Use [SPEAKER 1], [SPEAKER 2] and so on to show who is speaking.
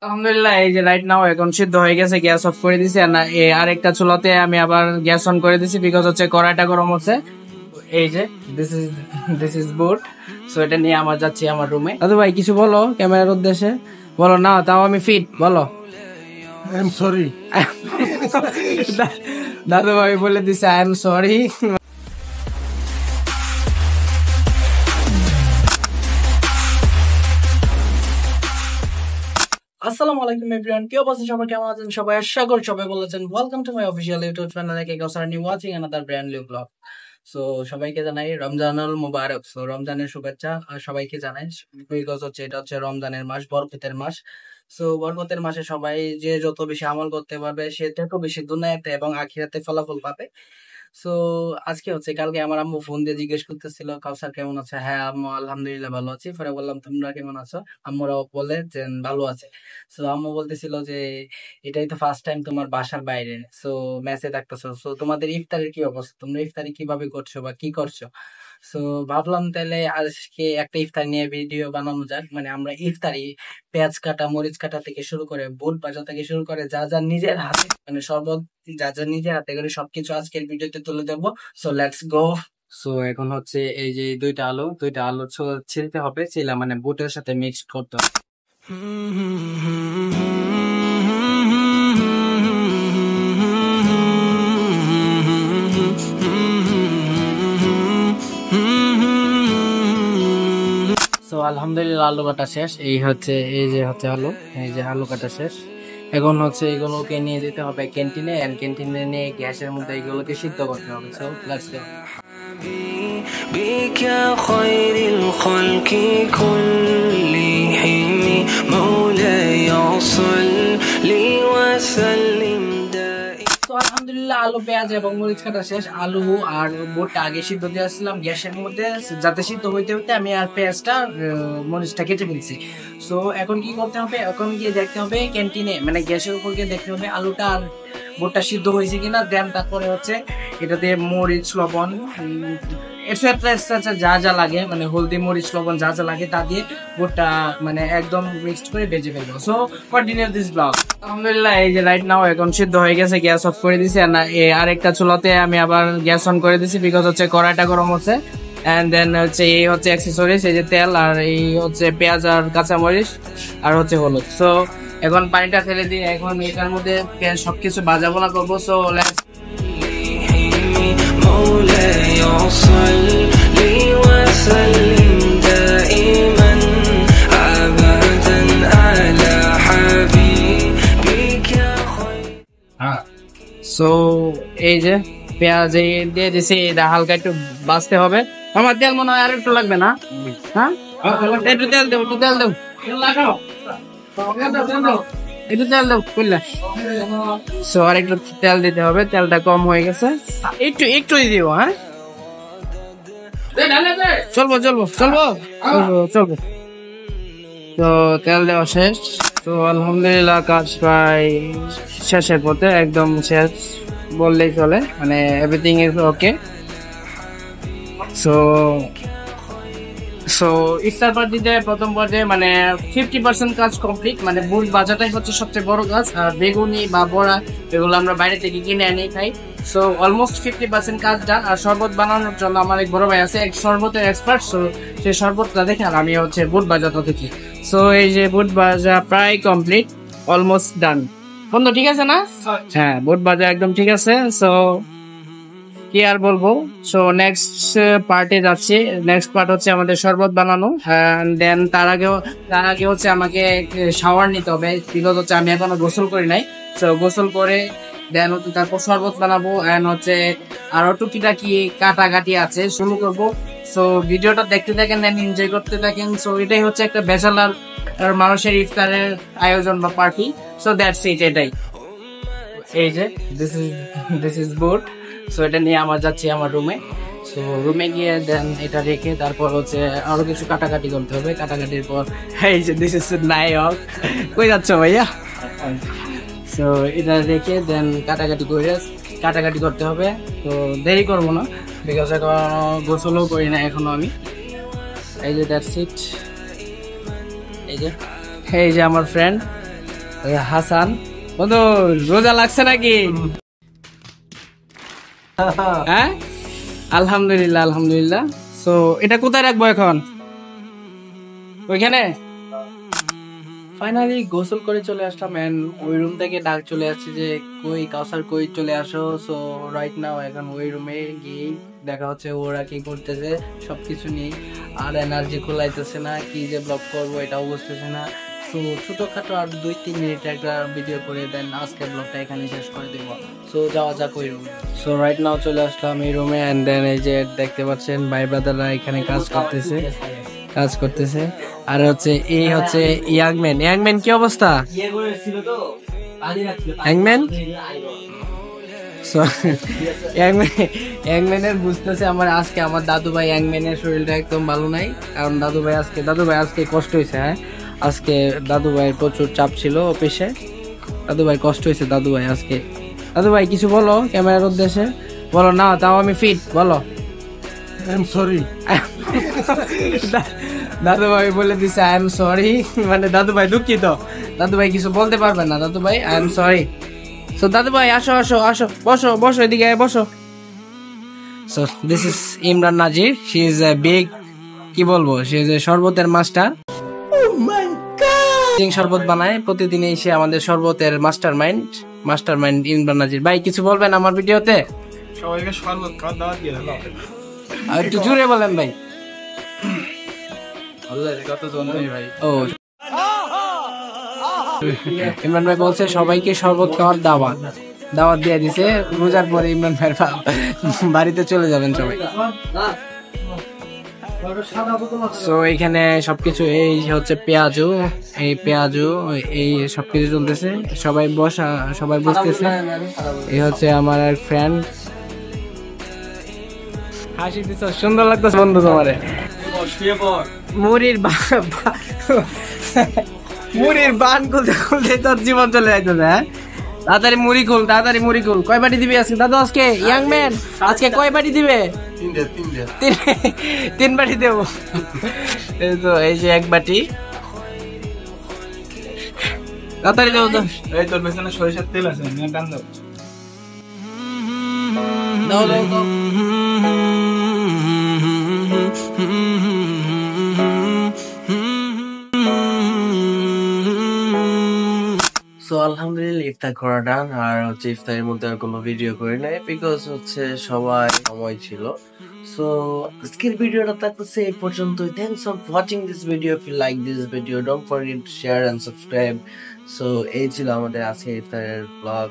[SPEAKER 1] আলহামদুলিল্লাহ, এই যে রাইট নাও এখন সিদ্ধ হয়ে গেছে, গ্যাস অফ করে দিছি। আর না আরেকটা চুলাতে আমি আবার গ্যাস অন করে দিছি, বিকজ হচ্ছে কড়াইটা গরম হচ্ছে। এই যে দিস ইজ বুট। সো এটা নিয়ে আমার যাচ্ছি আমার রুমে। দাদু ভাই কিছু বলো ক্যামেরার উদ্দেশ্যে, বলো না, তাও আমি ফিট, বলো।
[SPEAKER 2] I am sorry.
[SPEAKER 1] দাদু ভাই বলে দিছে আই এম সরি। আসসালামু আলাইকুম এভরিওয়ান, কি অবস্থা সবাই, কেমন আছেন সবাই? আশা করি সবাই ভালো আছেন। Welcome to my official YouTube channel new watching another brand new blog. So সবাইকে জানাই রমজানুল মুবারক। সো রমজানের শুভেচ্ছা আর সবাইকে জানাই, বিকজ হচ্ছে এটা হচ্ছে রমজানের মাস, বরকতের মাস। সো বরকতের মাসে সবাই যে যত বেশি আমল করতে পারবে সে তত বেশি দুনিয়াতে এবং আখিরাতে ফলাফল পাবে। সো আজকে হচ্ছে, কালকে আমার আম্মু ফোন দিয়ে জিজ্ঞেস করতেছিল কাউসার কেমন আছে। হ্যাঁ আম্মু আলহামদুলিল্লাহ ভালো আছি। পরে বললাম তোমরা কেমন আছো? আম্মুরাও বলে যে ভালো আছে। সো আম্মু বলতেছিল যে এটাই তো ফার্স্ট টাইম তোমার বাসার বাইরে, সো মেসে থাকতেছো, সো তোমাদের ইফতারের কি অবস্থা, তোমরা ইফতারি কিভাবে করছো বা কি করছো? সো ভাবলাম তাহলে আজকে একটা ইফতার নিয়ে ভিডিও বানানো যাক। মানে আমরা ইফতারি পেঁয়াজ কাটা, মরিচ কাটা থেকে শুরু করে বুট ভাজা থেকে শুরু করে যা যা নিজের হাতে, মানে শরবত যা যা নিজের হাতে করে সবকিছু আজকের ভিডিওতে তুলে দেবো। So let's go. সো এখন হচ্ছে এই যে দুইটা আলু ছিলতে হবে, ছিলা মানে বুটের সাথে মিক্স করতে হবে। সো আলহামদুলিল্লাহ আলু কাটা শেষ। এই যে হচ্ছে আলু, এই যে আলু কাটা শেষ। এখন হচ্ছে এগুলোকে নিয়ে যেতে হবে ক্যান্টিনে, এন্ড ক্যান্টিনে নিয়ে গ্যাসের মধ্যে এগুলোকে সিদ্ধ করতে হবে। So let's go. بك خير الخلق كلهم مولاي صل وسلم دائما। তো আলহামদুলিল্লাহ আলু, পেঁয়াজ এবং মরিচ কাটা শেষ। আলু আর বুটটা আগে সিদ্ধ দিয়ে আসলাম গ্যাসের মধ্যে, যাতে সিদ্ধ হইতে হইতে আমি আর পেঁয়াজটা মরিচটা কেটে ফেলছি। সো এখন কি করতে হবে, এখন গিয়ে দেখতে হবে ক্যান্টিনে, মানে গ্যাসের উপর গিয়ে দেখতে হবে আলুটা আর বুটটা সিদ্ধ হয়েছে কিনা। দেন তারপরে হচ্ছে এটাতে মরিচ, লবণ, এটসেট্রা যা যা লাগে, মানে হলদি, মরিচ, লবণ যা যা লাগে তা দিয়ে বুটটা মানে একদম মিক্সড করে ভেজে ফেলবো। So continue this blog. আলহামদুলিল্লাহ, এই যে রাইট নাও এখন সিদ্ধ হয়ে গেছে, গ্যাস অফ করে দিছি। আর না আরেকটা চুলাতে আমি আবার গ্যাস অন করে দিছি, বিকজ হচ্ছে কড়াইটা গরম হচ্ছে। এন্ড দেন হচ্ছে এই হচ্ছে অ্যাক্সেসরিজ, এই যে তেল, আর এই হচ্ছে পেঁয়াজ আর কাঁচামরিচ আর হচ্ছে হলুদ। সো এখন পানিটা ফেলে দিয়ে এখন এটার মধ্যে সবকিছু ভাজা ভোনা করবো। So let's مولاي صل وسلم دائما ابدا على حبيبك خير। সো এই যে পেঁয়াজ দিয়ে দিছি, এটা হালকা একটু ভাজতে হবে। আমার তেল মনে হয় আর একটু লাগবে না? হ্যাঁ একটু তেল দেবো, একটু তেল দেবো, একটু তেল দেবো বুঝলে। সো আর একটু তেল দিতে হবে, তেলটা কম হয়ে গেছে, একটু দিব। হ্যাঁ চলবো। তো তেল দেওয়া শেষ। তো আলহামদুলিল্লাহ কাজ প্রায় শেষের পথে, একদম শেষ বললেই চলে, মানে এভরিথিং ইজ ওকে। সো ইফতার পার্টিতে প্রথম পর্যায়ে মানে 50% কাজ কমপ্লিট, মানে বুট ভাজাটাই হচ্ছে সবচেয়ে বড় কাজ। আর বেগুনি বা বড়া এগুলো আমরা বাইরে থেকে কিনে এনে খাই। সো অলমোস্ট 50% কাজ ডান। আর শরবত বানানোর জন্য আমার এক বড় ভাই আছে, এক শরবতের এক্সপার্ট। সো সেই শরবতটা দেখে আর আমি হচ্ছে বুট ভাজাটা দেখি। সো এই যে বুট ভাজা প্রায় কমপ্লিট, অলমোস্ট ডান। বন্ধু ঠিক আছে না? হ্যাঁ বুট ভাজা একদম ঠিক আছে। সো কি আর বলবো। সো নেক্সট পার্টে যাচ্ছি। নেক্সট পার্ট হচ্ছে আমাদের শরবত বানানো। দেন তার আগে হচ্ছে আমাকে শাওয়ার নিতে হবে, বিকজ হচ্ছে আমি এখনো গোসল করি নাই। সো গোসল করে দেন হচ্ছে তারপর শরবত বানাবো। এন্ড হচ্ছে আরো টুকিটাকি কাটাকাটি আছে, শুরু করবো। সো ভিডিওটা দেখতে থাকেন, দেন এনজয় করতে থাকেন। সো এটাই হচ্ছে একটা ব্যাচেলার মানুষের ইফতারের আয়োজন বা পার্টি। সো দ্যাটস ইট, এটাই। এই যে দিস ইজ বুট। সো এটা নিয়ে আমার যাচ্ছি আমার রুমে। সো রুমে গিয়ে দেন এটা রেখে তারপর হচ্ছে আরো কিছু কাটাকাটি করতে হবে। কাটাকাটির পর এই যে দিস ইজ নায়ক, কই যাচ্ছ ভাইয়া? সো এটা রেখে দেন কাটাকাটি করতে হবে। তো দেরি করবো না, বিকজ এখন গোসলও করি না এখনো আমি। এই যে দ্যাটস ইট। এই যে আমার ফ্রেন্ড হাসান বন্ধু রোজা লাগছে নাকি? হ্যাঁ আলহামদুলিল্লাহ আলহামদুলিল্লাহ। সো এটা কোথায় রাখবো এখন? ওইখানে। ফাইনালি গোসল করে চলে আসলাম এন্ড ওই রুম থেকে ডাক চলে আসছে যে কই কাউসার কই চলে আসো। সো রাইট নাও এখন ওই রুমে গিয়ে দেখা হচ্ছে ওরা কি করতেছে সবকিছু নিয়ে। আর এনার্জি খোলাইতেছে না, কি যে ব্লগ করবো এটাও বুঝতেছে না। সো ছোটখাটো আর 2-3 মিনিট একটা ভিডিও করে দেন, আজকের ব্লগটা এখানে শেষ করে দেবো। সো যাওয়া যাক ওই রুমে। সো রাইট নাও চলে আসলাম এই রুমে এন্ড দেন এই যে দেখতে পাচ্ছেন ভাই ব্রাদাররা এখানে কাজ করতেছে। আর হচ্ছে এই হচ্ছে ইয়াংম্যান কি অবস্থা ইয়াংম্যান? ইয়াংম্যানের বুঝতেছে আজকে আমার দাদু ভাই ইয়াংম্যানের শরীরটা একদম ভালো নাই, কারণ দাদু ভাই আজকে কষ্ট হয়েছে। হ্যাঁ আজকে দাদু ভাইয়ের প্রচুর চাপ ছিল অফিসে, দাদু ভাই কষ্ট হয়েছে। দাদু ভাই কিছু বলো ক্যামেরার উদ্দেশ্যে, বলো না তাও আমি ফিট, বলো।
[SPEAKER 2] I am sorry.
[SPEAKER 1] দাদু ভাই বলে দিছে আই এম সরি, মানে দাদু ভাই দুঃখিত। দাদু ভাই কিছু বলতে পারবে না, দাদু ভাই আই এম সরি। সো দাদু ভাই আসো বসো এদিকে বসো। So this is Imran Nazir, she is a big, কি বলবো, শি ইজ এ শরবতের মাস্টার। শরবত বানায় প্রতিদিন, এসে আমাদের শরবতের মাস্টার মাইন্ড ইমরান নাজির। ভাই কিছু বলবেন আমার ভিডিওতে?
[SPEAKER 2] সবাইকে শরবত খাওয়ার দাওয়াত দিয়ে দাও।
[SPEAKER 1] আর একটু জোরে বলেন ভাই।
[SPEAKER 2] ভাই
[SPEAKER 1] ও ইমরান ভাই বলছে সবাইকে শরবত খাওয়ার দাওয়াত দিয়ে দিছে। রোজার পরে ইমরান ভাইয়ের বাড়িতে চলে যাবেন সবাই। সো এখানে সবকিছু, এই হচ্ছে পেঁয়াজু এই সবকিছু চলতেছে, সবাই বুঝতেছে। এই হচ্ছে আমার এক ফ্রেন্ড, হাসি দিছ, সুন্দর লাগতেছে বন্ধু তোমারে। মুড়ির বান খুলতে তোর জীবন চলে যাইতেছে। হ্যাঁ তাড়াতাড়ি মুড়ি খুল। কয় বাটি দিবি আজকে দাদু? আজকে ইয়াংম্যান আজকে কয় বাটি দিবে? 3 বাটি দেবো। এই যে 1 বাটি, তাড়াতাড়ি দেবো তো।
[SPEAKER 2] এই তোর পেছনে সরিষার তেল আছে, নিয়ে টান দাও।
[SPEAKER 1] দাও। সো আলহামদুলিল্লাহ ইফতার করা ডান। আর হচ্ছে ইফতারের মধ্যে আর কোনো ভিডিও করি নাই, বিকজ হচ্ছে সবাই সময় ছিল। সো আজকের ভিডিওটা থাকতেছে এই পর্যন্তই। Thanks for watching this video. If you like this video don't forget to share and subscribe. So এই ছিল আমাদের আজকে ইফতারের ব্লগ।